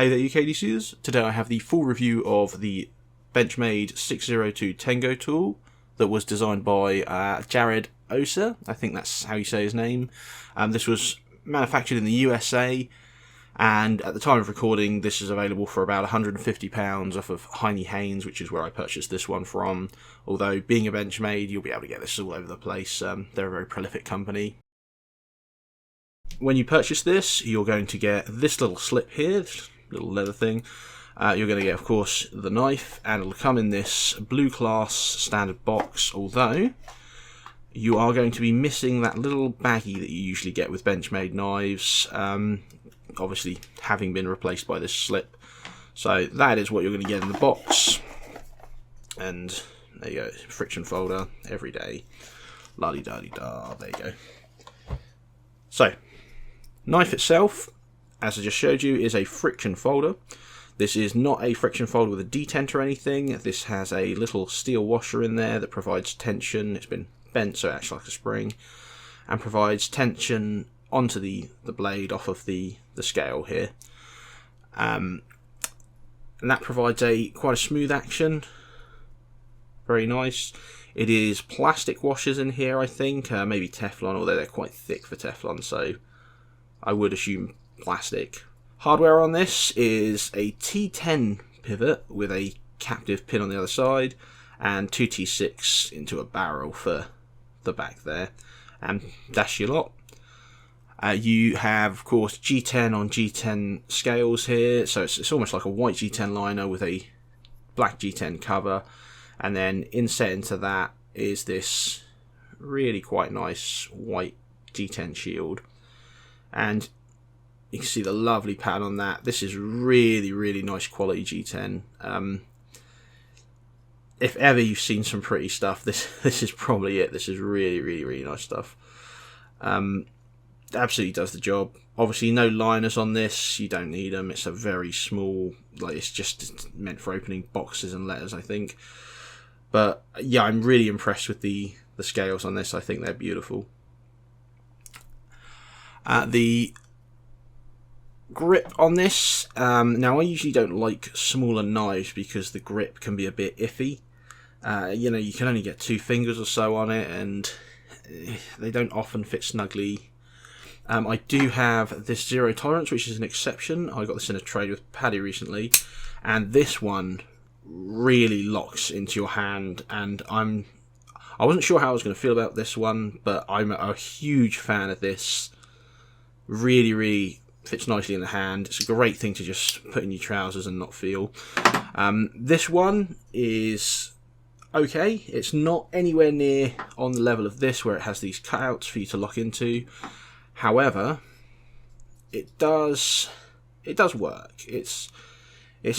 Hey there UKDCers, today I have the full review of the Benchmade 602 Tengu Tool that was designed by Jared Osa, I think that's how you say his name. This was manufactured in the USA, and at the time of recording this is available for about £150 off of Heine Haynes, which is where I purchased this one from. Although being a Benchmade, you'll be able to get this all over the place. They're a very prolific company. When you purchase this, you're going to get this little slip here, this little leather thing. You're going to get, of course, the knife, and it'll come in this blue class standard box, although you are going to be missing that little baggie that you usually get with Benchmade knives, obviously having been replaced by this slip. So that is what you're going to get in the box. And there you go, friction folder, every day. La-di-da-di-da, there you go. So, knife itself, as I just showed you, is a friction folder. This is not a friction folder with a detent or anything. This has a little steel washer in there that provides tension. It's been bent so it acts like a spring, and provides tension onto the blade off of the scale here. And that provides quite a smooth action. Very nice. It is plastic washers in here, I think, maybe Teflon, although they're quite thick for Teflon, so I would assume plastic. Hardware on this is a T10 pivot with a captive pin on the other side, and two T6 into a barrel for the back there, and that's your lot. You have, of course, G10 on G10 scales here, so it's almost like a white G10 liner with a black G10 cover, and then inset into that is this really quite nice white G10 shield, and you can see the lovely pattern on that. This is really, really nice quality G10. If ever you've seen some pretty stuff, this is probably it. This is really, really, really nice stuff. Absolutely does the job. Obviously no liners on this, you don't need them. It's a very small, like, it's just meant for opening boxes and letters, I think. But yeah, I'm really impressed with the scales on this. I think they're beautiful. The grip on this, now I usually don't like smaller knives because the grip can be a bit iffy. You know, you can only get 2 fingers or so on it, and they don't often fit snugly. I do have this zero tolerance, which is an exception. I got this in a trade with Paddy recently, and this one really locks into your hand, and I wasn't sure how I was going to feel about this one, but I'm a huge fan of this. Really, really fits nicely in the hand. It's a great thing to just put in your trousers and not feel. This one is okay. It's not anywhere near on the level of this, where it has these cutouts for you to lock into. However, it does work. It's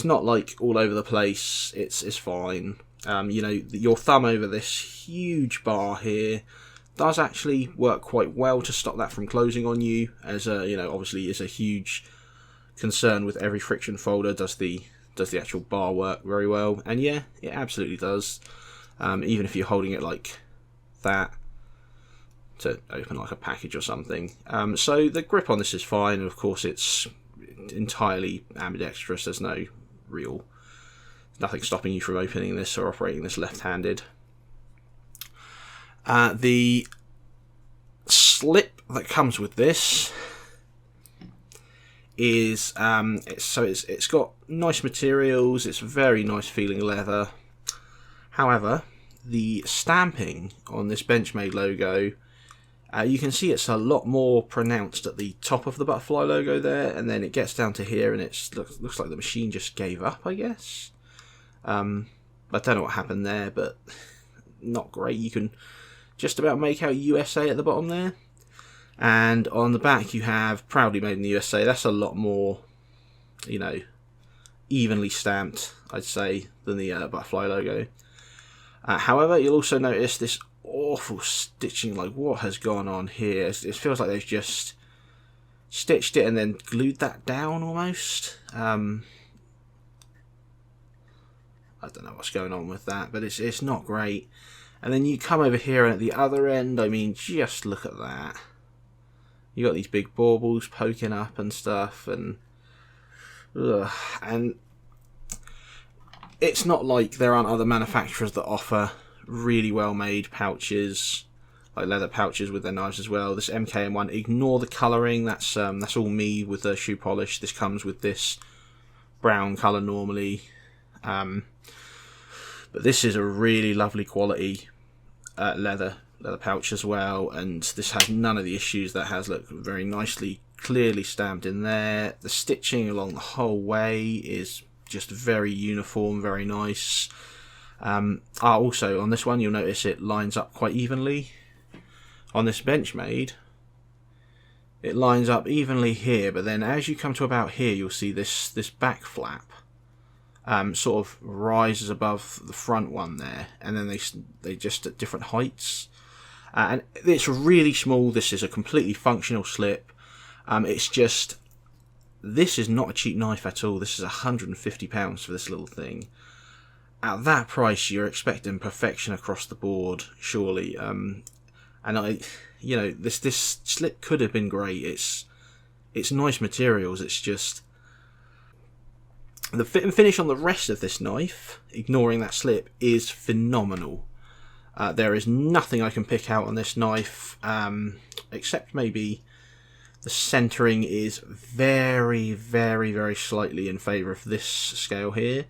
not like all over the place. It's fine. You know, your thumb over this huge bar here does actually work quite well to stop that from closing on you, as you know, obviously is a huge concern with every friction folder. Does the actual bar work very well? And yeah, it absolutely does. Even if you're holding it like that to open like a package or something. So the grip on this is fine, and of course it's entirely ambidextrous. There's nothing stopping you from opening this or operating this left-handed. The slip that comes with this is it's got nice materials. It's very nice feeling leather. However, the stamping on this Benchmade logo, you can see it's a lot more pronounced at the top of the butterfly logo there, and then it gets down to here, and it looks like the machine just gave up, I guess. I don't know what happened there, but not great. You can just about make out USA at the bottom there, and on the back you have proudly made in the USA. That's a lot more, you know, evenly stamped, I'd say, than the butterfly logo. However, you'll also notice this awful stitching. Like, what has gone on here? It feels like they've just stitched it and then glued that down almost. I don't know what's going on with that, but it's not great. And then you come over here, and at the other end, I mean, just look at that. You got these big baubles poking up and stuff, and Ugh. And it's not like there aren't other manufacturers that offer really well made pouches, like leather pouches with their knives as well. This MKM one, ignore the colouring, that's all me with the shoe polish. This comes with this brown colour normally, but this is a really lovely quality leather pouch as well, and this has none of the issues that has. Look, very nicely clearly stamped in there. The stitching along the whole way is just very uniform, very nice. Also on this one you'll notice it lines up quite evenly. On this Benchmade it lines up evenly here, but then as you come to about here you'll see this back flap sort of rises above the front one there, and then they just at different heights, and it's really small. This is a completely functional slip. It's just, this is not a cheap knife at all. This is £150 for this little thing. At that price you're expecting perfection across the board, surely. And this slip could have been great. It's nice materials. It's just the fit and finish on the rest of this knife, ignoring that slip, is phenomenal. There is nothing I can pick out on this knife, except maybe the centering is very, very, very slightly in favour of this scale here.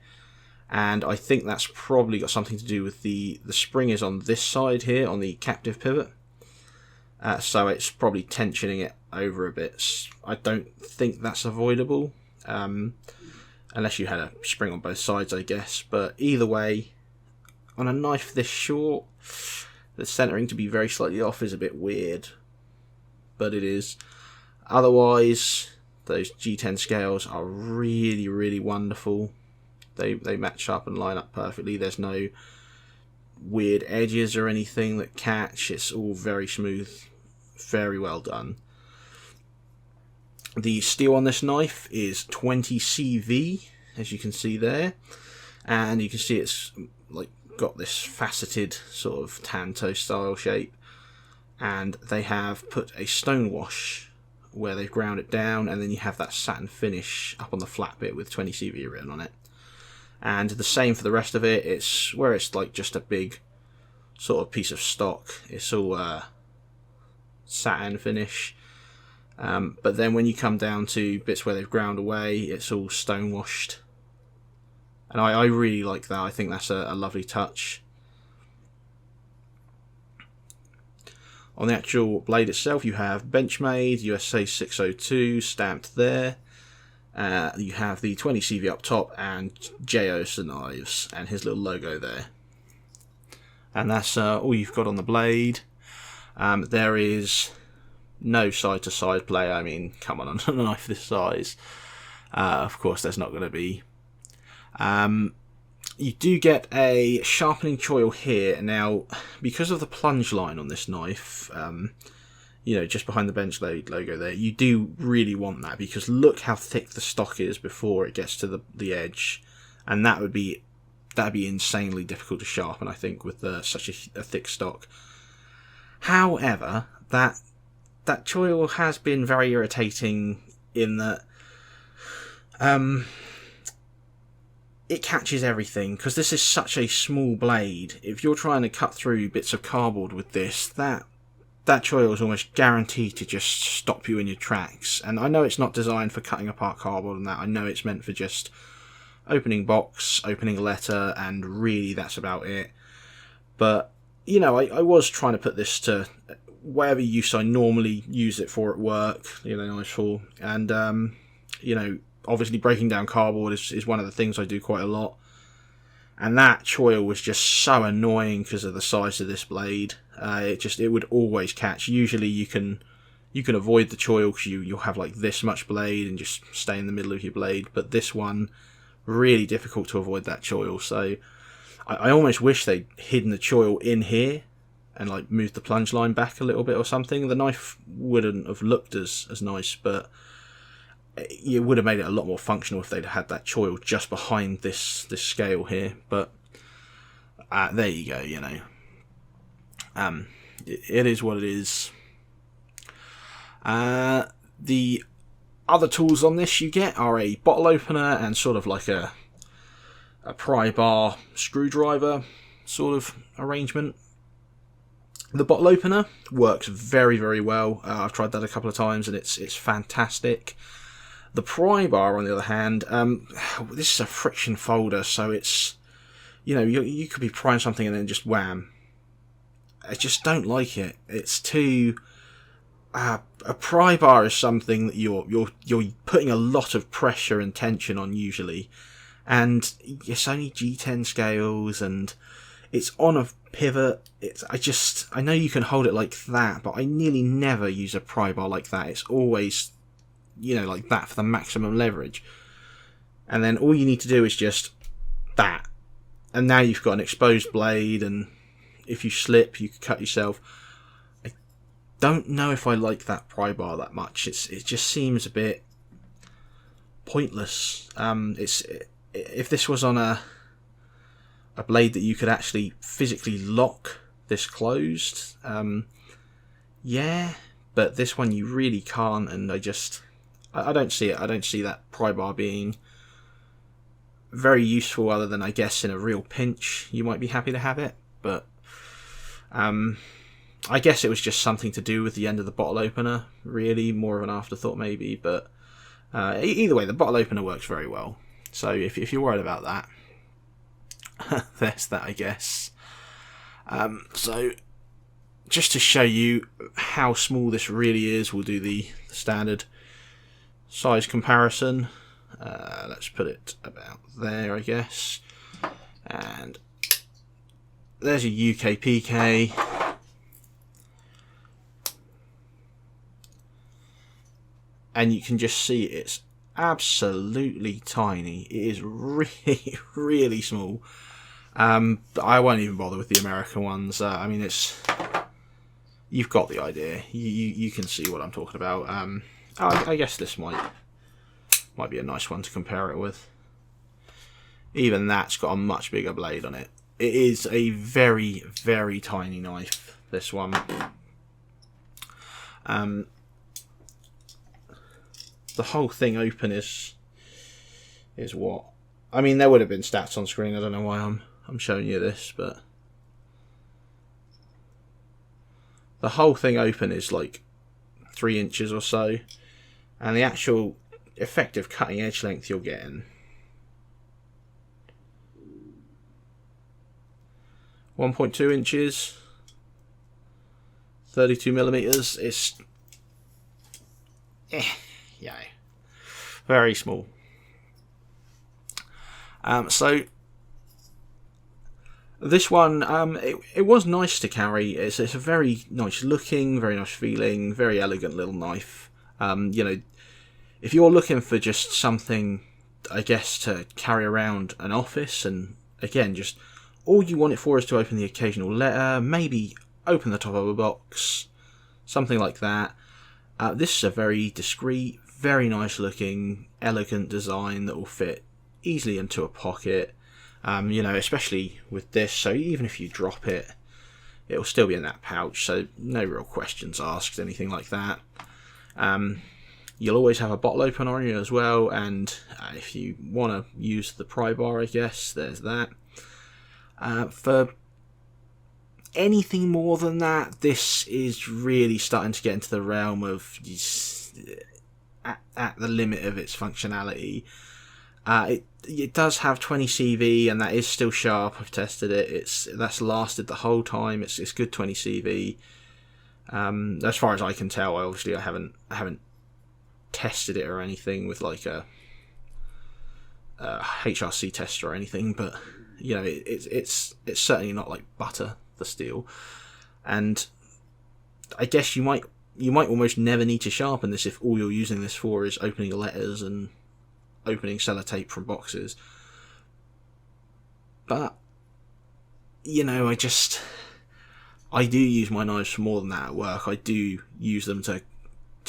And I think that's probably got something to do with the spring is on this side here, on the captive pivot. So it's probably tensioning it over a bit. I don't think that's avoidable. Unless you had a spring on both sides, I guess. But either way, on a knife this short, the centering to be very slightly off is a bit weird. But it is. Otherwise, those G10 scales are really, really wonderful. They match up and line up perfectly. There's no weird edges or anything that catch. It's all very smooth, very well done. The steel on this knife is 20 CV, as you can see there, and you can see it's like got this faceted sort of Tanto style shape, and they have put a stone wash where they've ground it down, and then you have that satin finish up on the flat bit with 20 CV written on it. And the same for the rest of it. It's where it's like just a big sort of piece of stock. It's all satin finish. But then when you come down to bits where they've ground away, it's all stone washed. And I really like that. I think that's a lovely touch. On the actual blade itself, you have Benchmade USA 602 stamped there. You have the 20 CV up top and J.O.S. Knives and his little logo there. And that's all you've got on the blade. There is no side-to-side play. I mean, come on a knife this size. Of course, there's not going to be. You do get a sharpening choil here. Now, because of the plunge line on this knife, just behind the Benchmade logo there, you do really want that, because look how thick the stock is before it gets to the edge, and that'd be insanely difficult to sharpen, I think, with such a thick stock. However, that choil has been very irritating in that it catches everything, because this is such a small blade. If you're trying to cut through bits of cardboard with this, that choil is almost guaranteed to just stop you in your tracks. And I know it's not designed for cutting apart cardboard and that. I know it's meant for just opening box, opening a letter, and really that's about it. But, I was trying to put this to whatever use I normally use it for at work, knives for. And, obviously breaking down cardboard is one of the things I do quite a lot. And that choil was just so annoying because of the size of this blade. It would always catch. Usually you can avoid the choil because you'll have like this much blade and just stay in the middle of your blade. But this one, really difficult to avoid that choil. So I almost wish they'd hidden the choil in here and like moved the plunge line back a little bit or something. The knife wouldn't have looked as nice, but it would have made it a lot more functional if they'd had that choil just behind this scale here. But there you go, it is what it is. The other tools on this you get are a bottle opener and sort of like a pry bar screwdriver sort of arrangement. The bottle opener works very, very well. I've tried that a couple of times and it's fantastic. The pry bar, on the other hand, this is a friction folder, so it's, you know, you could be prying something and then just wham. I just don't like it. It's too. A pry bar is something that you're putting a lot of pressure and tension on usually, and it's only G10 scales and it's on a pivot. I know you can hold it like that, but I nearly never use a pry bar like that. It's always, you know, like that for the maximum leverage, and then all you need to do is just that, and now you've got an exposed blade, and if you slip you could cut yourself. Don't know if I like that pry bar that much. It just seems a bit pointless. If this was on a blade that you could actually physically lock this closed, yeah, but this one you really can't, and I don't see it. I don't see that pry bar being very useful, other than I guess in a real pinch you might be happy to have it, but I guess it was just something to do with the end of the bottle opener, really, more of an afterthought maybe, but either way, the bottle opener works very well. So if you're worried about that, there's that, I guess. So just to show you how small this really is, we'll do the standard size comparison. Let's put it about there, I guess. And there's a UK PK. And you can just see it's absolutely tiny. It is really, really small. I won't even bother with the American ones. I mean, you've got the idea. You can see what I'm talking about. I guess this might be a nice one to compare it with. Even that's got a much bigger blade on it. It is a very, very tiny knife, this one. The whole thing open is what? I mean, there would have been stats on screen. I don't know why I'm showing you this, but the whole thing open is like 3 inches or so, and the actual effective cutting edge length you're getting 1.2 inches, 32 millimeters. It's yeah, very small. So this one, it was nice to carry. It's a very nice looking, very nice feeling, very elegant little knife. You know, if you're looking for just something, I guess, to carry around an office, and again, just all you want it for is to open the occasional letter, maybe open the top of a box, something like that. This is a very discreet, very nice looking, elegant design that will fit easily into a pocket. You know, especially with this, so even if you drop it, it'll still be in that pouch, so no real questions asked, anything like that. You'll always have a bottle opener on you as well, and if you want to use the pry bar, I guess, there's that. For anything more than that, this is really starting to get into the realm of at the limit of its functionality. It does have 20 CV, and that is still sharp. I've tested it. That's lasted the whole time. It's good 20 CV. As far as I can tell, I haven't tested it or anything with like a HRC tester or anything, but you know, it's certainly not like butter, the steel. And I guess you might almost never need to sharpen this if all you're using this for is opening letters and opening sellotape from boxes. But you know, I do use my knives for more than that at work. I do use them to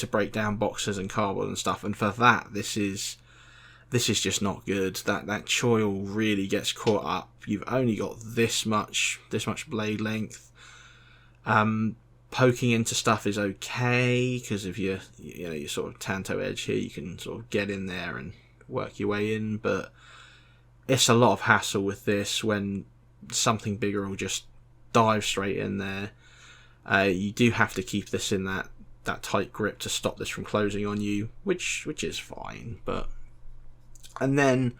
break down boxes and cardboard and stuff, and for that, this is just not good. That choil really gets caught up. You've only got this much blade length. poking into stuff is okay because of your sort of tanto edge here. You can sort of get in there and work your way in, but it's a lot of hassle with this when something bigger will just dive straight in there. You do have to keep this in that tight grip to stop this from closing on you, which is fine. And then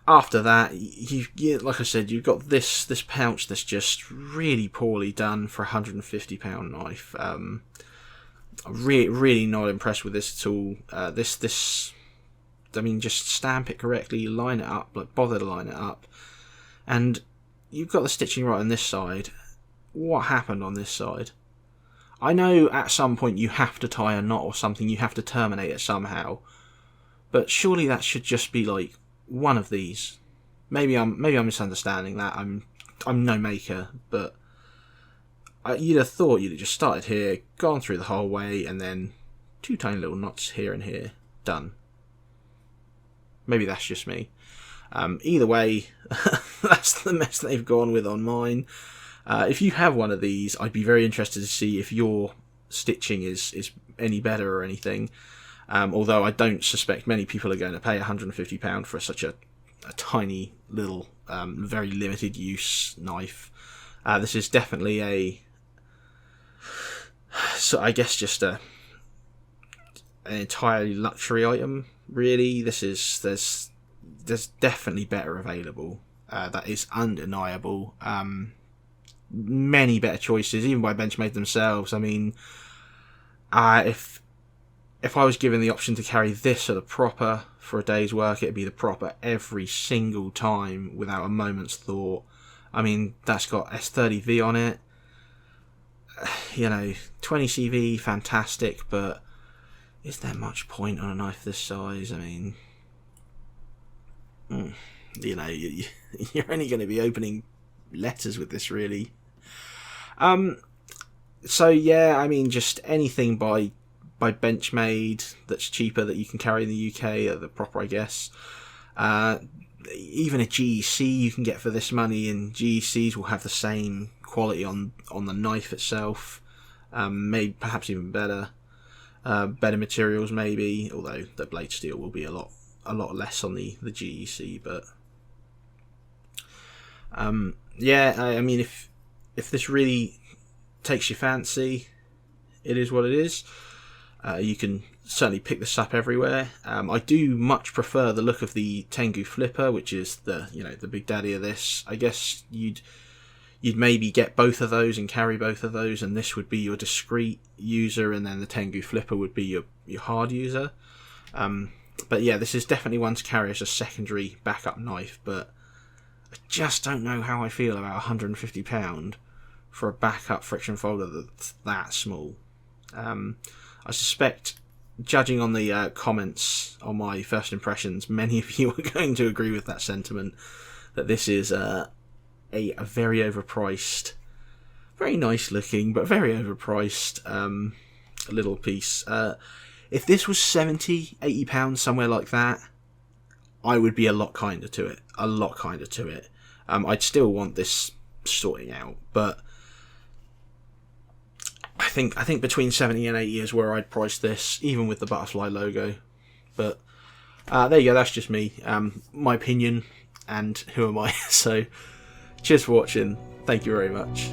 after that, you like I said, you've got this pouch that's just really poorly done for a £150 knife. Really not impressed with this at all. I mean, just stamp it correctly, line it up, bother to line it up, and you've got the stitching right on this side. What happened on this side? I know at some point you have to tie a knot or something, you have to terminate it somehow, but surely that should just be like one of these. Maybe I'm misunderstanding that. I'm no maker, but you'd have thought you'd have just started here, gone through the whole way, and then 2 tiny little knots here and here, done. Maybe that's just me. Either way, that's the mess they've gone with on mine. If you have one of these, I'd be very interested to see if your stitching is any better or anything. Although I don't suspect many people are going to pay £150 for such a tiny little, very limited use knife. This is definitely so I guess just an entirely luxury item. Really, there's definitely better available. That is undeniable. Many better choices, even by Benchmade themselves. I mean, if I was given the option to carry this or the Proper for a day's work, it'd be the Proper every single time without a moment's thought. I mean, that's got S30V on it. 20CV, fantastic, but is there much point on a knife this size? I mean, you're only going to be opening letters with this, really. So yeah, I mean, just anything by Benchmade that's cheaper that you can carry in the UK, or the Proper, I guess. Even a GEC you can get for this money, and GECs will have the same quality on the knife itself, maybe perhaps even better materials maybe, although the blade steel will be a lot less on the GEC. But yeah, I mean, if this really takes your fancy, it is what it is. You can certainly pick this up everywhere. I do much prefer the look of the Tengu Flipper, which is the big daddy of this. I guess you'd maybe get both of those and carry both of those, and this would be your discreet user, and then the Tengu Flipper would be your hard user. But yeah, this is definitely one to carry as a secondary backup knife, but I just don't know how I feel about £150 for a backup friction folder that's that small. I suspect, judging on the comments on my first impressions, many of you are going to agree with that sentiment, that this is a very overpriced, very nice looking, but very overpriced little piece. If this was £70, £80, somewhere like that, I would be a lot kinder to it. I'd still want this sorting out, but I think between 70 and 80 is where I'd price this, even with the butterfly logo. But there you go, that's just me, my opinion, and who am I? So cheers for watching, thank you very much.